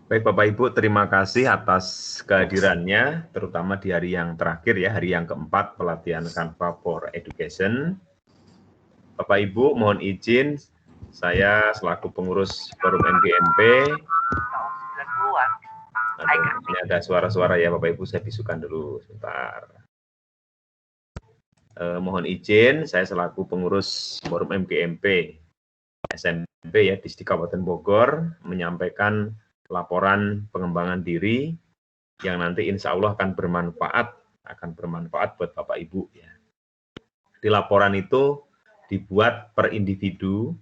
Baik Bapak Ibu, terima kasih atas kehadirannya, terutama di hari yang terakhir ya, hari yang keempat pelatihan Canva for Education. Bapak Ibu, mohon izin, saya selaku pengurus Forum MGMP, ini ada suara-suara ya Bapak Ibu, saya bisukan dulu sebentar. Mohon izin, saya selaku pengurus Forum MGMP SMP ya, di Kabupaten Bogor, menyampaikan laporan pengembangan diri yang nanti insya Allah akan bermanfaat buat Bapak Ibu ya. Di laporan itu dibuat per individu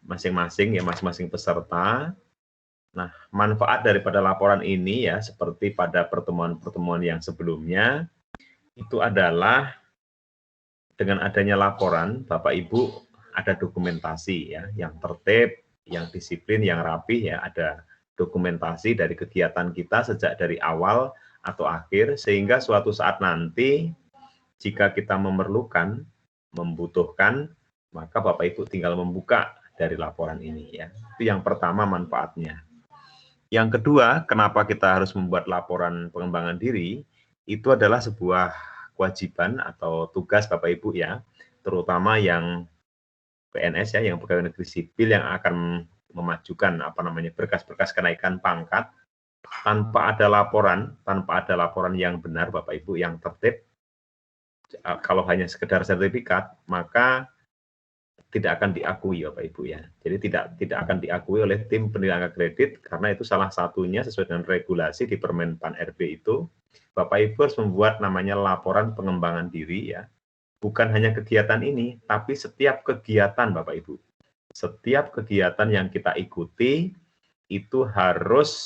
masing-masing ya, masing-masing peserta. Nah, manfaat daripada laporan ini ya, seperti pada pertemuan-pertemuan yang sebelumnya, itu adalah dengan adanya laporan, Bapak Ibu ada dokumentasi ya, yang tertib, yang disiplin, yang rapih ya, ada dokumentasi dari kegiatan kita sejak dari awal atau akhir, sehingga suatu saat nanti jika kita memerlukan, membutuhkan, maka Bapak Ibu tinggal membuka dari laporan ini ya. Itu yang pertama manfaatnya. Yang kedua, kenapa kita harus membuat laporan pengembangan diri, itu adalah sebuah kewajiban atau tugas Bapak Ibu ya, terutama yang PNS ya, yang pegawai negeri sipil yang akan memajukan berkas-berkas kenaikan pangkat tanpa ada laporan yang benar Bapak Ibu yang tertib, kalau hanya sekedar sertifikat, maka tidak akan diakui Bapak Ibu ya. Jadi tidak akan diakui oleh tim penilaian angka kredit karena itu salah satunya sesuai dengan regulasi di Permen Pan RB itu, Bapak Ibu harus membuat namanya laporan pengembangan diri ya. Bukan hanya kegiatan ini, tapi setiap kegiatan Bapak Ibu. Setiap kegiatan yang kita ikuti itu harus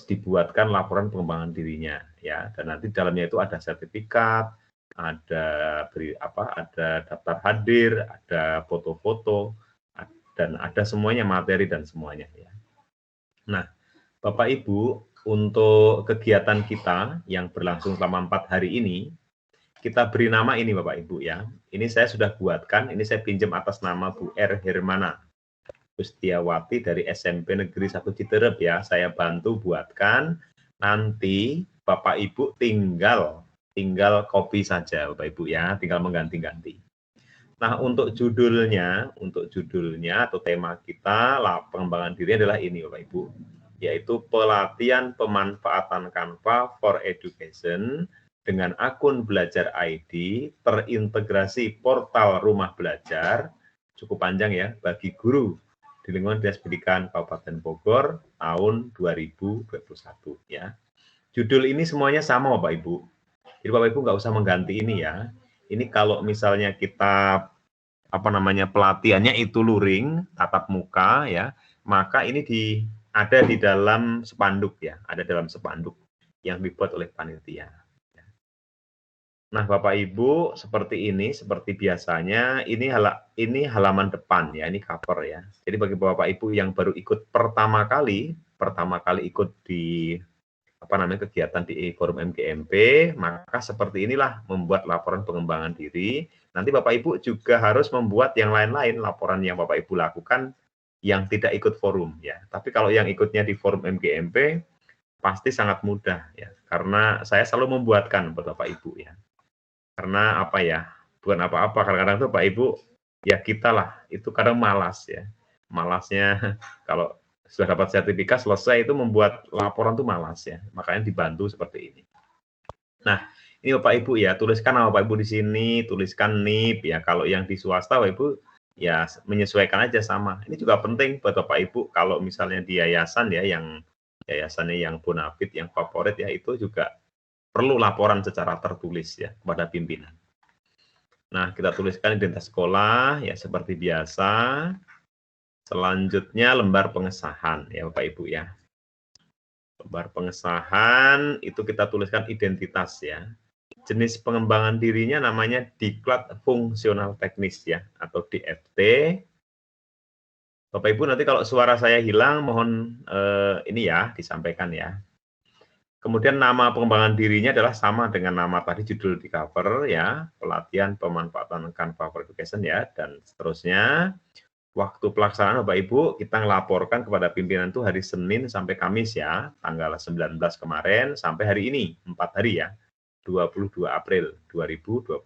dibuatkan laporan pengembangan dirinya ya. Dan nanti dalamnya itu ada sertifikat, ada daftar hadir, ada foto-foto, dan ada semuanya materi dan semuanya ya. Nah, Bapak Ibu, untuk kegiatan kita yang berlangsung selama 4 hari ini, kita beri nama ini Bapak Ibu ya. Ini saya sudah buatkan, ini saya pinjam atas nama Bu R. Hermana Gustiawati dari SMP Negeri 1 Citerep ya. Saya bantu buatkan, nanti Bapak Ibu tinggal copy saja Bapak Ibu ya, tinggal mengganti-ganti. Nah, untuk judulnya atau tema kita pengembangan diri adalah ini Bapak Ibu, yaitu pelatihan pemanfaatan Canva for Education dengan akun Belajar ID terintegrasi portal Rumah Belajar, cukup panjang ya, bagi guru di lingkungan Dinas Pendidikan Kabupaten Bogor tahun 2021 ya. Judul ini semuanya sama Bapak Ibu. Jadi Bapak Ibu nggak usah mengganti ini ya. Ini kalau misalnya kita pelatihannya itu luring, tatap muka ya, maka ini ada di dalam spanduk ya, ada dalam spanduk yang dibuat oleh panitia. Nah, Bapak Ibu, seperti ini, seperti biasanya, ini halaman depan ya, ini cover ya. Jadi bagi Bapak Ibu yang baru ikut pertama kali ikut di kegiatan di Forum MGMP, maka seperti inilah membuat laporan pengembangan diri. Nanti Bapak Ibu juga harus membuat yang lain-lain, laporan yang Bapak Ibu lakukan yang tidak ikut forum ya. Tapi kalau yang ikutnya di Forum MGMP pasti sangat mudah ya, karena saya selalu membuatkan buat Bapak Ibu ya. Karena bukan apa-apa, kadang-kadang tuh Pak Ibu, ya kita lah, itu kadang malas ya. Malasnya kalau sudah dapat sertifikat selesai itu membuat laporan tuh malas ya. Makanya dibantu seperti ini. Nah, ini Bapak Ibu ya, tuliskan nama Bapak Ibu di sini, tuliskan NIP ya. Kalau yang di swasta Bapak Ibu ya menyesuaikan aja sama. Ini juga penting buat Bapak Ibu kalau misalnya di yayasan ya, yang yayasannya yang bonafit, yang favorit ya, itu juga perlu laporan secara tertulis ya kepada pimpinan. Nah, kita tuliskan identitas sekolah ya seperti biasa. Selanjutnya lembar pengesahan ya Bapak Ibu ya. Lembar pengesahan itu kita tuliskan identitas ya. Jenis pengembangan dirinya namanya Diklat Fungsional Teknis ya, atau DFT. Bapak Ibu nanti kalau suara saya hilang mohon ini ya disampaikan ya. Kemudian nama pengembangan dirinya adalah sama dengan nama tadi judul di cover ya, pelatihan pemanfaatan Canva for Education ya, dan seterusnya. Waktu pelaksanaan Bapak Ibu, kita ngelaporkan kepada pimpinan itu hari Senin sampai Kamis ya, tanggal 19 kemarin sampai hari ini, 4 hari ya, 22 April 2021.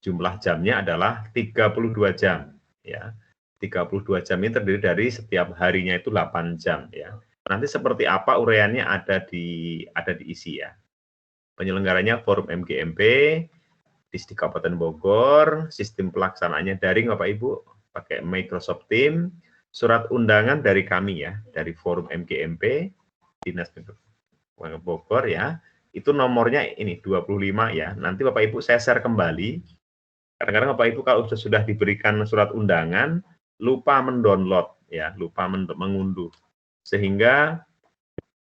Jumlah jamnya adalah 32 jam ya. 32 jam ini terdiri dari setiap harinya itu 8 jam ya. Nanti seperti apa uraiannya ada di isi ya. Penyelenggaranya Forum MGMP di Kabupaten Bogor, sistem pelaksanaannya daring Bapak Ibu, pakai Microsoft Teams, surat undangan dari kami ya, dari Forum MGMP, Dinas Bogor ya, itu nomornya ini 25 ya, nanti Bapak Ibu saya share kembali, kadang-kadang Bapak Ibu kalau sudah diberikan surat undangan, lupa mendownload ya, lupa mengunduh, sehingga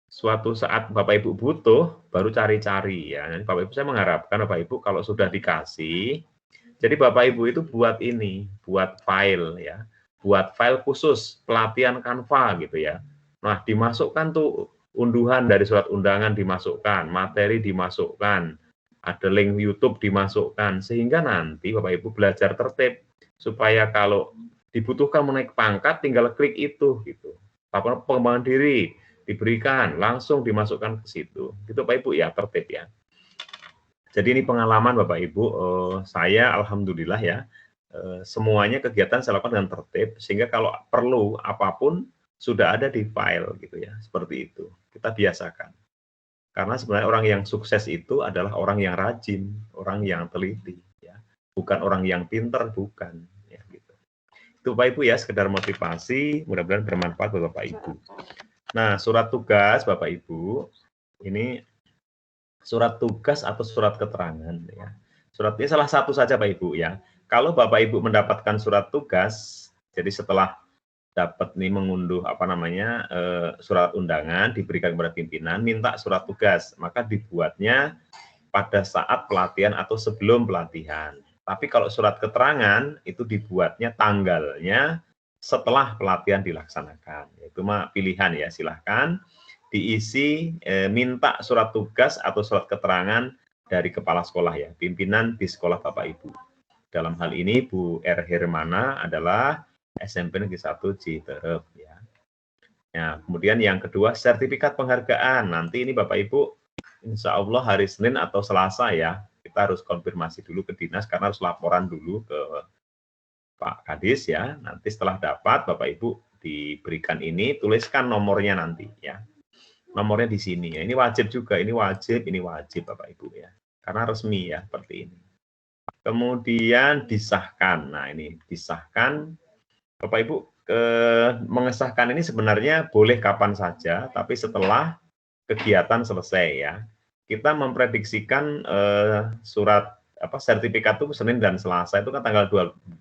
suatu saat Bapak Ibu butuh, baru cari-cari ya. Jadi Bapak Ibu saya mengharapkan Bapak Ibu kalau sudah dikasih, jadi Bapak Ibu itu buat ini, buat file ya, buat file khusus pelatihan Canva gitu ya. Nah, dimasukkan tuh unduhan dari surat undangan dimasukkan, materi dimasukkan, ada link YouTube dimasukkan, sehingga nanti Bapak Ibu belajar tertib supaya kalau dibutuhkan menaik pangkat tinggal klik itu gitu. Apa pengembangan diri diberikan, langsung dimasukkan ke situ. Gitu Bapak Ibu ya, tertib ya. Jadi ini pengalaman Bapak Ibu, saya alhamdulillah ya, semuanya kegiatan saya lakukan dengan tertib, sehingga kalau perlu apapun sudah ada di file gitu ya, seperti itu. Kita biasakan. Karena sebenarnya orang yang sukses itu adalah orang yang rajin, orang yang teliti, ya, bukan orang yang pinter, bukan. Ya, gitu. Itu Bapak Ibu ya, sekedar motivasi, mudah-mudahan bermanfaat buat Bapak Ibu. Nah, surat tugas Bapak Ibu, ini surat tugas atau surat keterangan ya. Surat ini salah satu saja Pak Ibu ya. Kalau Bapak Ibu mendapatkan surat tugas, jadi setelah dapat nih mengunduh apa namanya surat undangan diberikan kepada pimpinan, minta surat tugas, maka dibuatnya pada saat pelatihan atau sebelum pelatihan. Tapi kalau surat keterangan itu dibuatnya tanggalnya setelah pelatihan dilaksanakan. Itu mah pilihan ya, silahkan diisi minta surat tugas atau surat keterangan dari kepala sekolah ya, pimpinan di sekolah Bapak Ibu. Dalam hal ini Bu R. Hermana adalah SMP Negeri 1 Citerep ya. Ya, kemudian yang kedua sertifikat penghargaan. Nanti ini Bapak Ibu insya Allah hari Senin atau Selasa ya, kita harus konfirmasi dulu ke dinas karena harus laporan dulu ke Pak Kadis ya. Nanti setelah dapat Bapak Ibu diberikan ini, tuliskan nomornya nanti ya. Nomornya di sini ya. Ini wajib juga, ini wajib Bapak Ibu ya. Karena resmi ya seperti ini. Kemudian disahkan. Nah, ini disahkan Bapak Ibu mengesahkan ini sebenarnya boleh kapan saja, tapi setelah kegiatan selesai ya. Kita memprediksikan surat sertifikat itu Senin dan Selasa itu kan tanggal 26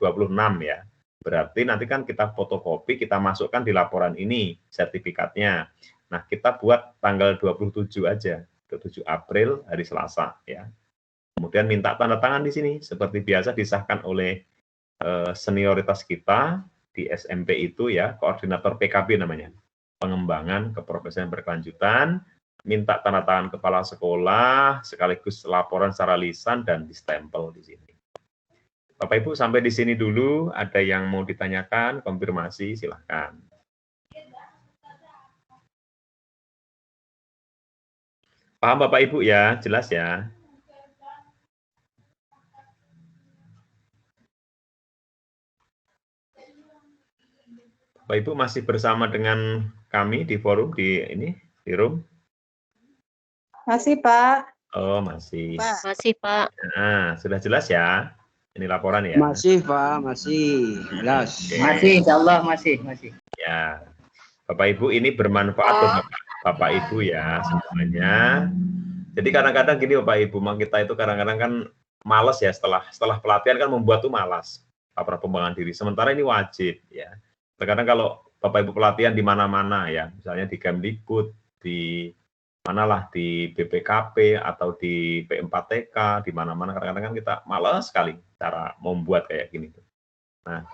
ya. Berarti nanti kan kita fotokopi, kita masukkan di laporan ini sertifikatnya. Nah, kita buat tanggal 27 aja, 27 April hari Selasa ya. Kemudian minta tanda tangan di sini seperti biasa disahkan oleh senioritas kita di SMP itu ya, koordinator PKB namanya. Pengembangan keprofesian berkelanjutan, minta tanda tangan kepala sekolah sekaligus laporan secara lisan dan distempel di sini. Bapak Ibu sampai di sini dulu, ada yang mau ditanyakan, konfirmasi silahkan. Paham Bapak Ibu ya, jelas ya. Bapak Ibu masih bersama dengan kami di forum di room? Masih Pak. Oh masih. Pak. Masih Pak. Nah sudah jelas ya. Ini laporan ya. Masih Pak, masih jelas. Oke. Masih, insya Allah masih. Ya, Bapak Ibu ini bermanfaat buat Bapak Ibu ya semuanya. Jadi kadang-kadang gini Bapak Ibu, kita itu kadang-kadang kan malas ya setelah pelatihan kan membuat tuh malas apa pengembangan diri. Sementara ini wajib ya. Terkadang kalau Bapak Ibu pelatihan di mana-mana ya, misalnya di Kemdikbud, di manalah di BPKP atau di P4TK, di mana-mana kadang-kadang kan kita malas sekali cara membuat kayak gini. Nah,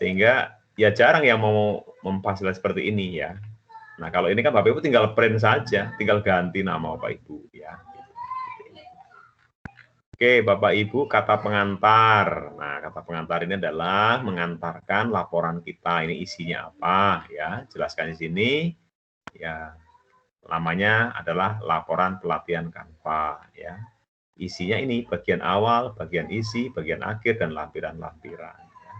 sehingga ya jarang yang mau memfasilitasi seperti ini ya. Nah, kalau ini kan Bapak Ibu tinggal print saja, tinggal ganti nama Bapak Ibu ya. Oke, Bapak Ibu, kata pengantar. Nah, kata pengantar ini adalah mengantarkan laporan kita. Ini isinya apa ya? Jelaskan di sini. Ya, namanya adalah laporan pelatihan Canva ya. Isinya ini bagian awal, bagian isi, bagian akhir dan lampiran-lampiran. Ya.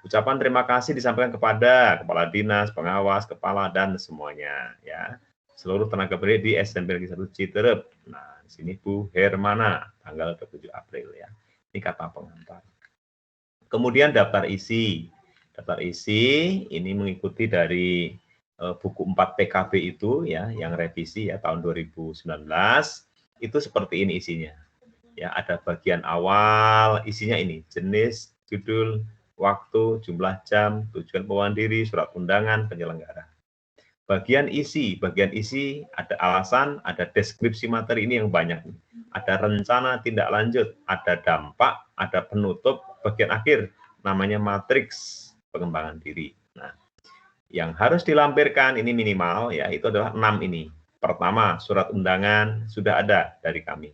Ucapan terima kasih disampaikan kepada kepala dinas, pengawas, kepala dan semuanya ya. Seluruh tenaga pendidik di SMP Negeri 1 Citerep. Nah, di sini Bu Hermana, tanggal 27 April ya. Ini kata pengantar. Kemudian daftar isi. Daftar isi ini mengikuti dari buku 4 PKB itu ya, yang revisi ya tahun 2019. Itu seperti ini isinya. Ya, ada bagian awal, isinya ini, jenis, judul, waktu, jumlah jam, tujuan pembawaan diri, surat undangan, penyelenggara. Bagian isi ada alasan, ada deskripsi materi, ini yang banyak. Ada rencana tindak lanjut, ada dampak, ada penutup, bagian akhir namanya matriks pengembangan diri. Nah, yang harus dilampirkan ini minimal ya, itu adalah 6 ini. Pertama, surat undangan sudah ada dari kami.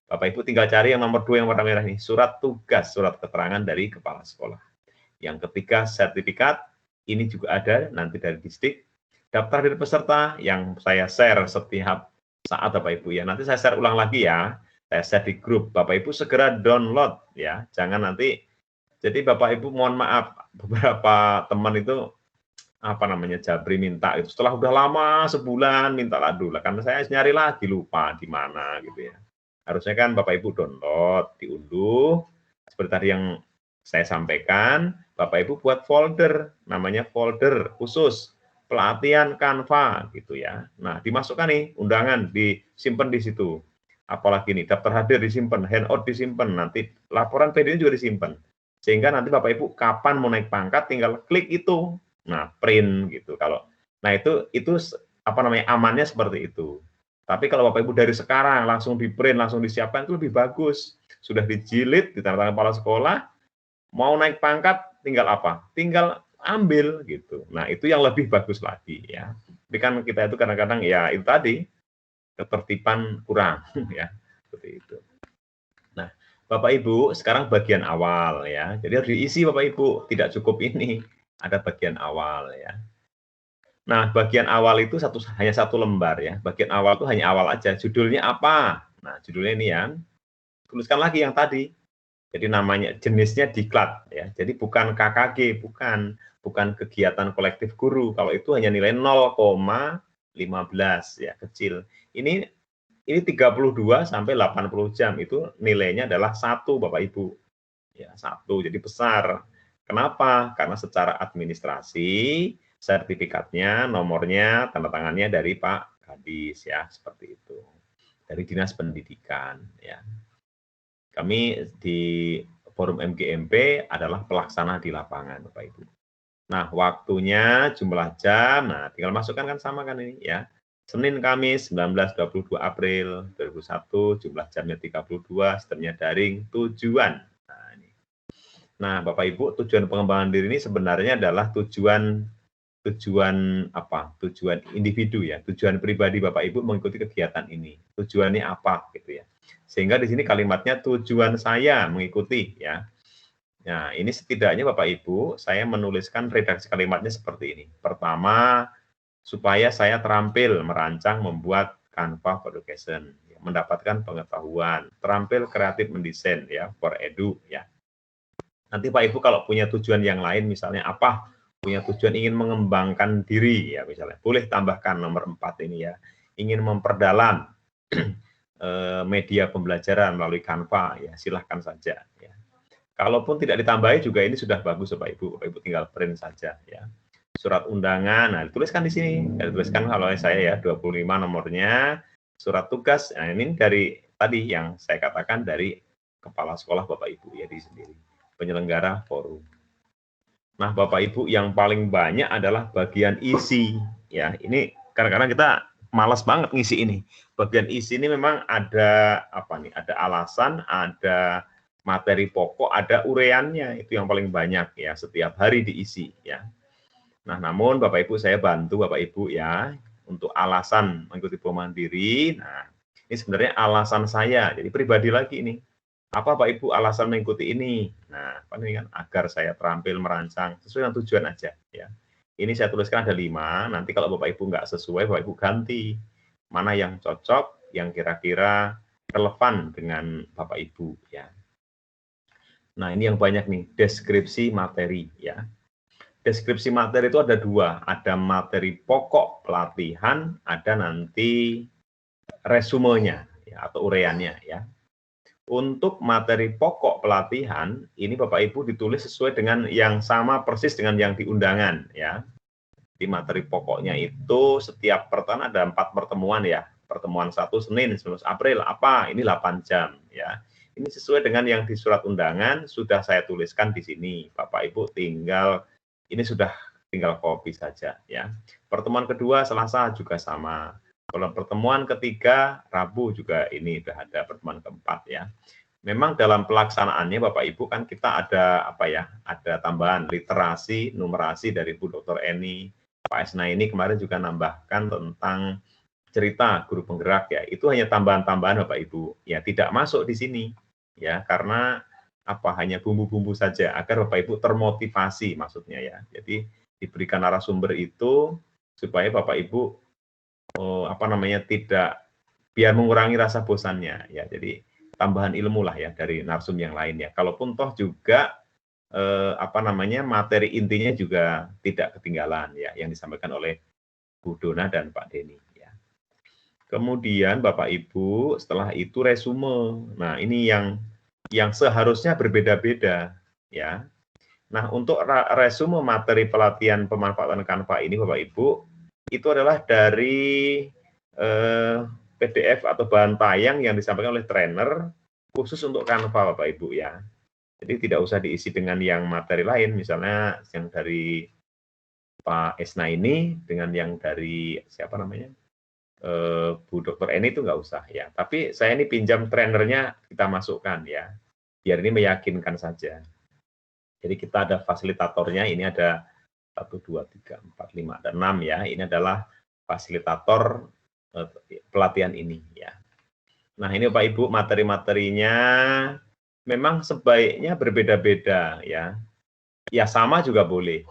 Bapak Ibu tinggal cari yang nomor 2 yang warna merah ini, surat tugas, surat keterangan dari kepala sekolah. Yang ketiga, sertifikat, ini juga ada nanti dari distrik. Daftar dari peserta yang saya share setiap saat Bapak Ibu ya. Nanti saya share ulang lagi ya. Saya share di grup. Bapak Ibu segera download ya. Jangan nanti, jadi Bapak Ibu mohon maaf, beberapa teman itu jabri minta itu. Setelah udah lama sebulan minta dulu. Karena saya nyari lagi lupa di mana gitu ya. Harusnya kan Bapak Ibu download, diunduh. Seperti tadi yang saya sampaikan, Bapak Ibu buat folder, namanya folder khusus pelatihan Canva gitu ya. Nah, dimasukkan nih undangan, disimpan di situ. Apalagi nih daftar hadir disimpan, handout disimpan, nanti laporan PD juga disimpan. Sehingga nanti Bapak Ibu kapan mau naik pangkat tinggal klik itu. Nah, print gitu. Nah, itu amannya seperti itu. Tapi kalau Bapak Ibu dari sekarang langsung di-print, langsung disiapkan itu lebih bagus. Sudah dijilid, ditandatangan kepala sekolah, mau naik pangkat tinggal apa? Tinggal ambil gitu. Nah, itu yang lebih bagus lagi ya. Tapi kan kita itu kadang-kadang ya itu tadi ketertiban kurang ya. Seperti itu. Nah, Bapak Ibu, sekarang bagian awal ya. Jadi harus diisi Bapak Ibu, tidak cukup ini. Ada bagian awal ya. Nah, bagian awal itu hanya satu lembar ya. Bagian awal itu hanya awal aja. Judulnya apa? Nah, judulnya ini ya. Tuliskan lagi yang tadi. Jadi namanya jenisnya diklat ya. Jadi bukan KKG, bukan kegiatan kolektif guru. Kalau itu hanya nilai 0,15 ya, kecil. Ini 32 sampai 80 jam itu nilainya adalah 1 Bapak Ibu. Ya, 1. Jadi besar. Kenapa? Karena secara administrasi sertifikatnya, nomornya, tanda tangannya dari Pak Kadis ya, seperti itu. Dari Dinas Pendidikan ya. Kami di Forum MGMP adalah pelaksana di lapangan, Bapak Ibu. Nah, waktunya, jumlah jam, nah tinggal masukkan kan sama kan ini ya. Senin, Kamis, 19-22 April 2001, jumlah jamnya 32, sistemnya daring, tujuan. Nah, Bapak Ibu, tujuan pengembangan diri ini sebenarnya adalah tujuan individu ya, tujuan pribadi Bapak Ibu mengikuti kegiatan ini. Tujuannya apa gitu ya. Sehingga di sini kalimatnya tujuan saya mengikuti ya. Nah, ini setidaknya Bapak Ibu, saya menuliskan redaksi kalimatnya seperti ini. Pertama, supaya saya terampil merancang membuat Canva for Education, ya, mendapatkan pengetahuan, terampil kreatif mendesain ya, for edu ya. Nanti Pak Ibu kalau punya tujuan yang lain misalnya apa? Punya tujuan ingin mengembangkan diri ya misalnya. Boleh tambahkan nomor 4 ini ya. Ingin memperdalam media pembelajaran melalui Canva ya, silahkan saja ya. Kalaupun tidak ditambahi juga ini sudah bagus Bapak Ibu. Bapak Ibu tinggal print saja ya. Surat undangan, nah dituliskan di sini. Dituliskan kalau saya ya 25 nomornya. Surat tugas, nah ini dari tadi yang saya katakan dari kepala sekolah Bapak Ibu ya di sendiri. Penyelenggara forum. Nah, Bapak Ibu yang paling banyak adalah bagian isi. Ya, ini kadang-kadang kita malas banget ngisi ini. Bagian isi ini memang ada Ada alasan, ada materi pokok, ada ureannya. Itu yang paling banyak ya, setiap hari diisi ya. Nah, namun Bapak Ibu saya bantu Bapak Ibu ya untuk alasan mengikuti pengembangan diri. Nah, ini sebenarnya alasan saya. Jadi pribadi lagi ini. Apa Pak Ibu alasan mengikuti ini? Nah, apa ini kan agar saya terampil merancang sesuai dengan tujuan aja ya. Ini saya tuliskan ada 5, nanti kalau Bapak Ibu nggak sesuai, Bapak Ibu ganti. Mana yang cocok, yang kira-kira relevan dengan Bapak Ibu ya. Nah, ini yang banyak nih, deskripsi materi ya. Deskripsi materi itu ada 2, ada materi pokok pelatihan, ada nanti resumenya ya, atau ureannya ya. Untuk materi pokok pelatihan, ini Bapak Ibu ditulis sesuai dengan yang sama persis dengan yang di undangan ya. Di materi pokoknya itu setiap pertemuan ada 4 pertemuan ya. Pertemuan 1 Senin 19 April apa? Ini 8 jam ya. Ini sesuai dengan yang di surat undangan sudah saya tuliskan di sini. Bapak Ibu tinggal ini sudah tinggal copy saja ya. Pertemuan kedua Selasa juga sama. Kalau pertemuan ketiga Rabu juga ini sudah ada pertemuan keempat ya. Memang dalam pelaksanaannya Bapak Ibu kan kita ada apa ya? Ada tambahan literasi, numerasi dari Bu Dr. Eni. Pak Esna ini kemarin juga nambahkan tentang cerita guru penggerak ya. Itu hanya tambahan-tambahan Bapak Ibu. Ya tidak masuk di sini ya karena apa hanya bumbu-bumbu saja agar Bapak Ibu termotivasi maksudnya ya. Jadi diberikan narasumber itu supaya Bapak Ibu tidak biar mengurangi rasa bosannya ya. Jadi tambahan ilmu lah ya dari narsum yang lain ya. Kalaupun toh juga materi intinya juga tidak ketinggalan ya yang disampaikan oleh Bu Dona dan Pak Denny ya. Kemudian Bapak Ibu setelah itu resume. Nah, ini yang seharusnya berbeda-beda ya. Nah, untuk resume materi pelatihan pemanfaatan Canva ini Bapak Ibu itu adalah dari PDF atau bahan tayang yang disampaikan oleh trainer khusus untuk Canva Bapak Ibu ya. Jadi tidak usah diisi dengan yang materi lain, misalnya yang dari Pak Esna ini dengan yang dari siapa namanya Bu Dr. Eni itu nggak usah ya. Tapi saya ini pinjam trainernya kita masukkan ya, biar ini meyakinkan saja. Jadi kita ada fasilitatornya, ini ada 1, 2, 3, 4, 5, ada 6 ya. Ini adalah fasilitator pelatihan ini ya. Nah ini Pak Ibu materi-materinya memang sebaiknya berbeda-beda ya. Ya sama juga boleh.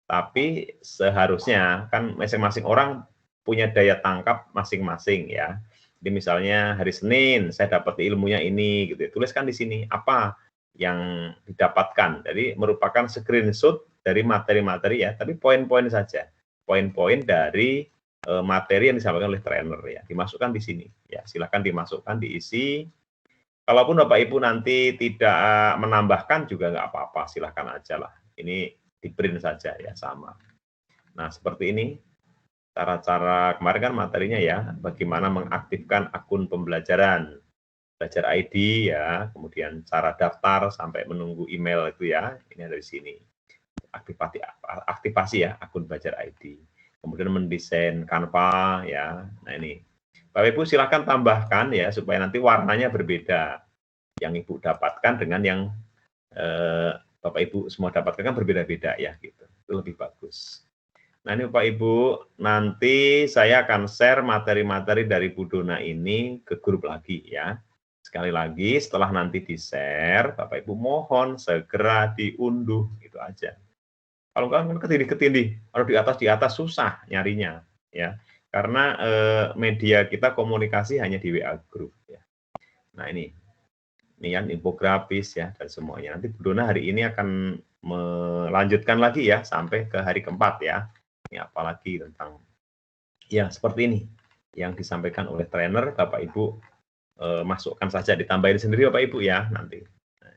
Tapi seharusnya kan masing-masing orang punya daya tangkap masing-masing ya. Jadi misalnya hari Senin saya dapat ilmunya ini gitu. Tuliskan di sini apa yang didapatkan. Jadi merupakan screenshot dari materi-materi ya, tapi poin-poin saja. Poin-poin dari materi yang disampaikan oleh trainer ya. Dimasukkan di sini ya. Silakan dimasukkan, diisi. Kalaupun Bapak Ibu nanti tidak menambahkan juga nggak apa-apa, silahkan aja lah. Ini di print saja ya, sama. Nah, seperti ini cara-cara kemarin kan materinya ya, bagaimana mengaktifkan akun pembelajaran, belajar ID ya, kemudian cara daftar sampai menunggu email itu ya, ini ada di sini. Aktivasi ya, akun belajar ID. Kemudian mendesain Canva ya, nah ini. Bapak Ibu silakan tambahkan ya supaya nanti warnanya berbeda. Yang Ibu dapatkan dengan yang Bapak Ibu semua dapatkan kan berbeda-beda ya gitu. Itu lebih bagus. Nah ini Bapak Ibu, nanti saya akan share materi-materi dari Bu Dona ini ke grup lagi ya. Sekali lagi setelah nanti di-share, Bapak Ibu mohon segera diunduh gitu aja. Kalau enggak kan ketindih-ketindih, kalau di atas susah nyarinya ya. Karena media kita komunikasi hanya di WA group ya. Nah ini yang infografis ya dan semuanya. Nanti Bu Dona hari ini akan melanjutkan lagi ya sampai ke hari keempat ya. Ini apalagi tentang ya seperti ini yang disampaikan oleh trainer, Bapak Ibu masukkan saja, ditambahin sendiri Bapak Ibu ya nanti. Nah,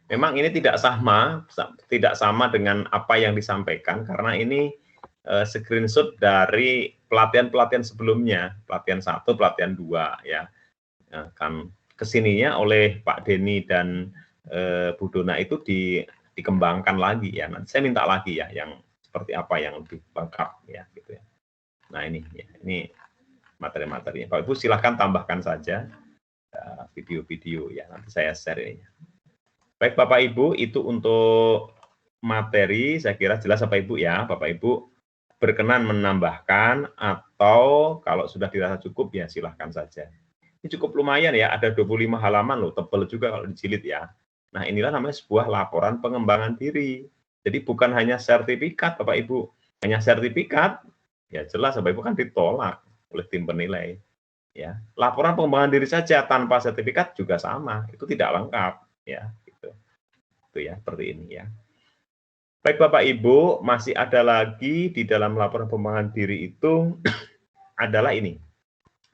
memang ini tidak sama dengan apa yang disampaikan karena ini screenshot dari pelatihan-pelatihan sebelumnya, pelatihan 1, pelatihan 2 ya. Kan kesininya oleh Pak Denny dan Bu Dona itu dikembangkan lagi ya. Nanti saya minta lagi ya yang seperti apa yang lebih lengkap ya gitu ya. Nah ini ya, ini materi-materinya. Pak Ibu silahkan tambahkan saja video-video ya. Nanti saya share ini. Baik Bapak Ibu, itu untuk materi saya kira jelas Bapak Ibu ya. Bapak Ibu berkenan menambahkan atau kalau sudah dirasa cukup ya silahkan saja. Ini cukup lumayan ya, ada 25 halaman loh, tebal juga kalau dijilid ya. Nah, inilah namanya sebuah laporan pengembangan diri. Jadi bukan hanya sertifikat, Bapak Ibu. Hanya sertifikat, ya jelas Bapak Ibu kan ditolak oleh tim penilai. Ya, laporan pengembangan diri saja tanpa sertifikat juga sama, itu tidak lengkap ya, gitu. Itu ya, seperti ini ya. Baik Bapak Ibu, masih ada lagi di dalam laporan pengembangan diri itu adalah ini,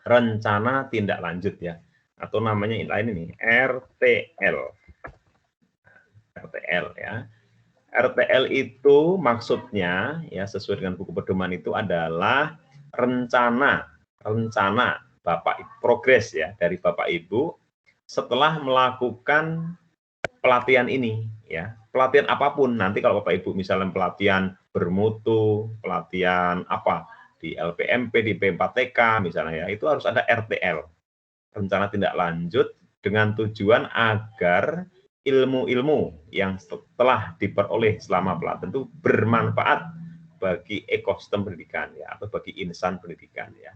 rencana tindak lanjut ya, atau namanya lain ini RTL. RTL ya. RTL itu maksudnya ya sesuai dengan buku pedoman itu adalah rencana Bapak progres ya dari Bapak Ibu setelah melakukan pelatihan ini ya. Pelatihan apapun nanti kalau Bapak Ibu misalnya pelatihan bermutu, pelatihan apa di LPMP, di P4TK misalnya ya, itu harus ada RTL. Rencana tindak lanjut dengan tujuan agar ilmu-ilmu yang telah diperoleh selama pelatihan itu bermanfaat bagi ekosistem pendidikan ya, atau bagi insan pendidikan ya.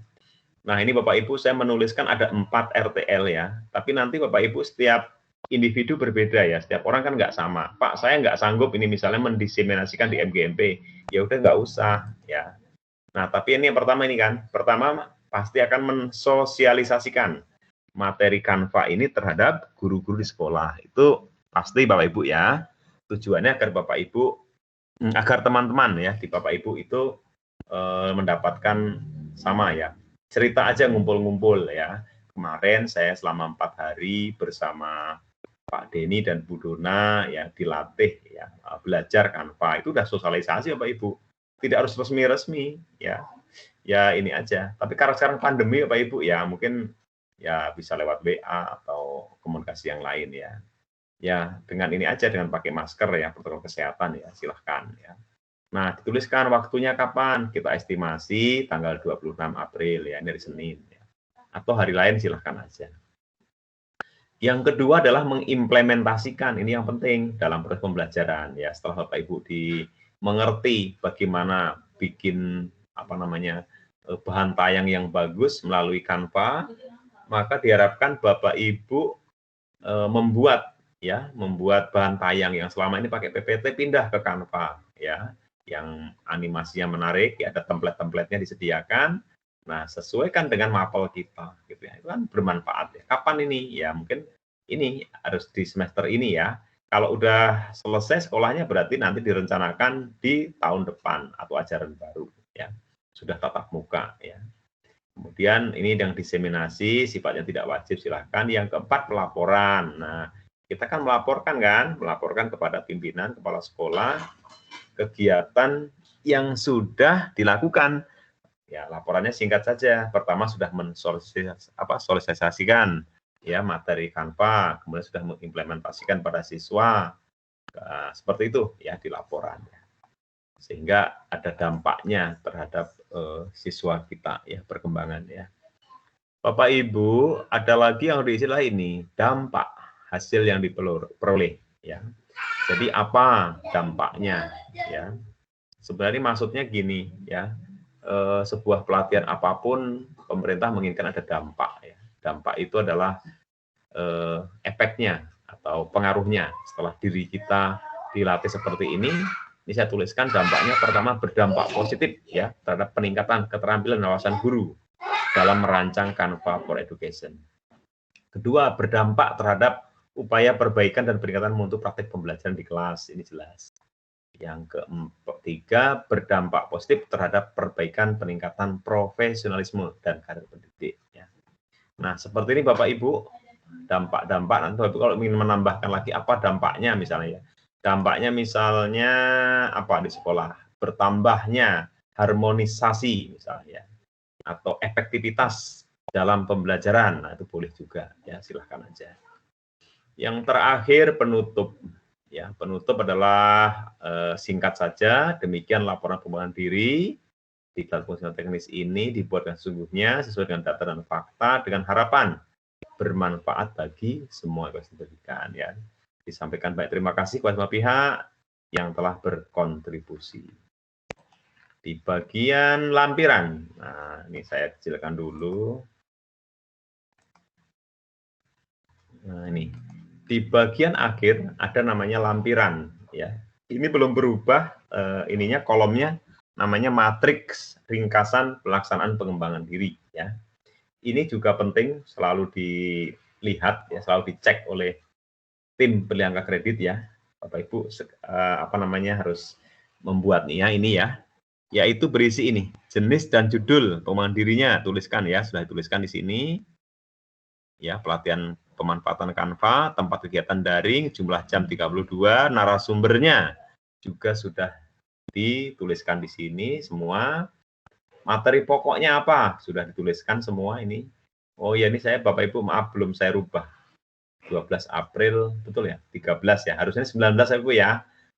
Nah ini Bapak Ibu saya menuliskan ada 4 RTL ya, tapi nanti Bapak Ibu setiap individu berbeda ya, setiap orang kan nggak sama. Pak saya nggak sanggup ini misalnya mendiseminasikan di MGMP, ya udah nggak usah ya. Nah tapi ini yang pertama ini kan, pertama pasti akan mensosialisasikan materi Canva ini terhadap guru-guru di sekolah. Itu pasti Bapak Ibu ya. Tujuannya agar Bapak Ibu, agar teman-teman ya di Bapak Ibu itu mendapatkan sama ya. Cerita aja ngumpul-ngumpul ya. Kemarin saya selama 4 hari bersama Pak Denny dan Bu Dona ya dilatih ya belajar Canva. Itu udah sosialisasi Bapak Ibu. Tidak harus resmi-resmi ya. Ya ini aja. Tapi karena sekarang pandemi Bapak Ibu ya mungkin ya bisa lewat WA atau komunikasi yang lain ya. Ya dengan ini aja, dengan pakai masker ya, protokol kesehatan ya, silahkan ya. Nah, dituliskan waktunya kapan, kita estimasi tanggal 26 April ya, ini hari Senin ya. Atau hari lain silahkan aja. Yang kedua adalah mengimplementasikan, ini yang penting dalam proses pembelajaran ya. Setelah Bapak Ibu mengerti bagaimana bikin apa namanya bahan tayang yang bagus melalui Canva, maka diharapkan Bapak Ibu membuat bahan tayang yang selama ini pakai PPT pindah ke Canva ya, yang animasinya menarik ya, ada template-templatenya disediakan. Nah, sesuaikan dengan mapel kita gitu ya. Itu kan bermanfaat ya. Kapan ini? Ya mungkin ini harus di semester ini ya. Kalau udah selesai sekolahnya berarti nanti direncanakan di tahun depan atau ajaran baru ya. Sudah tatap muka ya. Kemudian ini yang diseminasi sifatnya tidak wajib silahkan. Yang keempat pelaporan. Nah kita kan melaporkan kepada pimpinan kepala sekolah kegiatan yang sudah dilakukan. Ya laporannya singkat saja. Pertama sudah mensosialisasikan ya materi Canva, kemudian sudah mengimplementasikan pada siswa. Seperti itu ya di laporan. Sehingga ada dampaknya terhadap siswa kita ya, perkembangan ya. Bapak Ibu, ada lagi yang diistilah ini dampak hasil yang diperoleh ya. Jadi apa dampaknya ya? Sebenarnya maksudnya gini ya, sebuah pelatihan apapun pemerintah menginginkan ada dampak ya. Dampak itu adalah efeknya atau pengaruhnya setelah diri kita dilatih seperti ini. Ini saya tuliskan dampaknya pertama berdampak positif ya terhadap peningkatan keterampilan wawasan guru dalam merancang Canva for Education. Kedua, berdampak terhadap upaya perbaikan dan peningkatan mutu praktik pembelajaran di kelas, ini jelas. Yang ketiga, berdampak positif terhadap perbaikan peningkatan profesionalisme dan karir pendidik. Ya. Nah, seperti ini Bapak Ibu, dampak-dampak nanti kalau ingin menambahkan lagi apa dampaknya misalnya ya. Dampaknya misalnya apa di sekolah? Bertambahnya harmonisasi misalnya atau efektivitas dalam pembelajaran. Nah, itu boleh juga ya, silahkan aja. Yang terakhir penutup. Ya, penutup adalah singkat saja. Demikian laporan pengembangan diri di kelas fungsional teknis ini dibuatkan sesungguhnya sesuai dengan data dan fakta dengan harapan bermanfaat bagi semua ekosistem pendidikan ya. Disampaikan baik, terima kasih kepada semua pihak yang telah berkontribusi. Di bagian lampiran, nah ini saya kecilkan dulu. Nah, ini di bagian akhir ada namanya lampiran, ya. Ini belum berubah, ininya kolomnya namanya matriks ringkasan pelaksanaan pengembangan diri, ya. Ini juga penting selalu dilihat, ya, selalu dicek oleh tim beli angka kredit, ya. Bapak Ibu harus membuat nih ya, ini ya, yaitu berisi ini, jenis dan judul pengembangan dirinya, tuliskan ya, sudah dituliskan di sini. Ya, pelatihan pemanfaatan Canva, tempat kegiatan daring, jumlah jam 32, narasumbernya juga sudah dituliskan di sini semua. Materi pokoknya apa? Sudah dituliskan semua ini. Oh ya, ini saya Bapak Ibu maaf belum saya rubah. 12 April, betul ya? 13 ya, harusnya 19 ya Bu ya.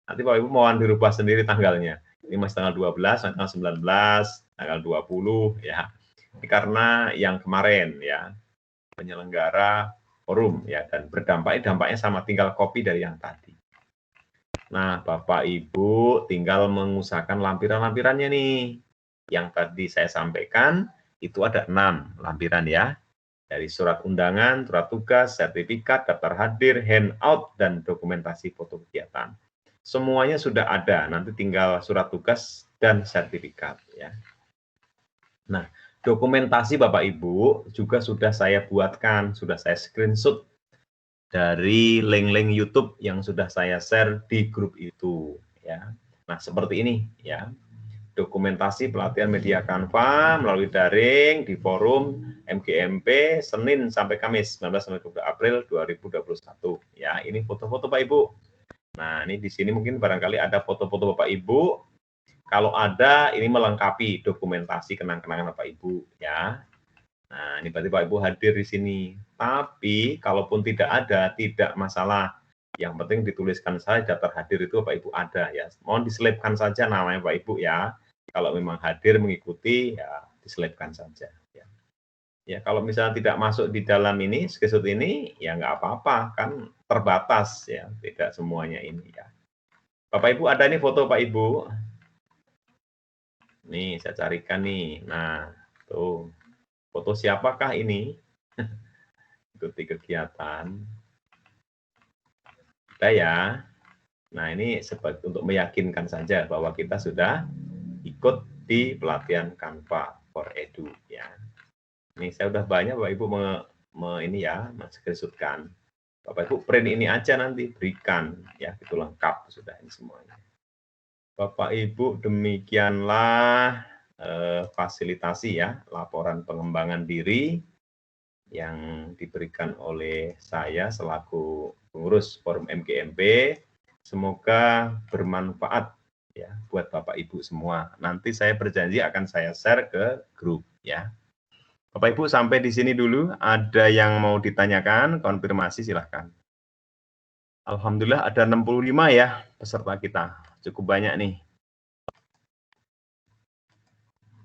Nanti Bapak Ibu mohon dirubah sendiri tanggalnya. Ini masih tanggal 12, tanggal 19, tanggal 20 ya. Ini karena yang kemarin ya, penyelenggara forum ya, dan dampaknya sama, tinggal copy dari yang tadi. Nah, Bapak Ibu tinggal mengusahakan lampiran-lampirannya nih. Yang tadi saya sampaikan itu ada 6 lampiran ya. Dari surat undangan, surat tugas, sertifikat, daftar hadir, handout, dan dokumentasi foto kegiatan. Semuanya sudah ada, nanti tinggal surat tugas dan sertifikat ya. Nah, dokumentasi Bapak Ibu juga sudah saya buatkan, sudah saya screenshot dari link-link YouTube yang sudah saya share di grup itu ya. Nah, seperti ini ya. Dokumentasi pelatihan media Canva melalui daring di forum MGMP Senin sampai Kamis 19 sampai 20 April 2021 ya. Ini foto-foto Pak Ibu. Nah, ini di sini mungkin barangkali ada foto-foto Bapak Ibu. Kalau ada, ini melengkapi dokumentasi kenang-kenangan Bapak Ibu ya. Nah, ini berarti Pak Ibu hadir di sini. Tapi kalaupun tidak ada, tidak masalah. Yang penting dituliskan saja daftar hadir itu Bapak Ibu ada ya. Mohon diselipkan saja namanya Pak Ibu ya. Kalau memang hadir mengikuti ya diselipkan saja ya. Ya, kalau misalnya tidak masuk di dalam ini, screenshot ini ya nggak apa-apa, kan terbatas ya, tidak semuanya ini ya. Bapak Ibu ada nih foto Pak Ibu. Nih, saya carikan nih. Nah, tuh. Foto siapakah ini? Ikuti kegiatan. Ada ya. Nah, ini untuk meyakinkan saja bahwa kita sudah ikut di pelatihan Canva for Edu ya. Ini saya udah banyak Bapak Ibu ini ya, men-screenshotkan. Bapak Ibu print ini aja nanti berikan ya, itu lengkap sudah ini semuanya. Bapak Ibu demikianlah fasilitasi ya, laporan pengembangan diri yang diberikan oleh saya selaku pengurus forum MGMP. Semoga bermanfaat ya buat Bapak Ibu semua. Nanti saya berjanji akan saya share ke grup ya. Bapak Ibu sampai di sini dulu. Ada yang mau ditanyakan, konfirmasi silahkan. Alhamdulillah ada 65 ya peserta kita. Cukup banyak nih.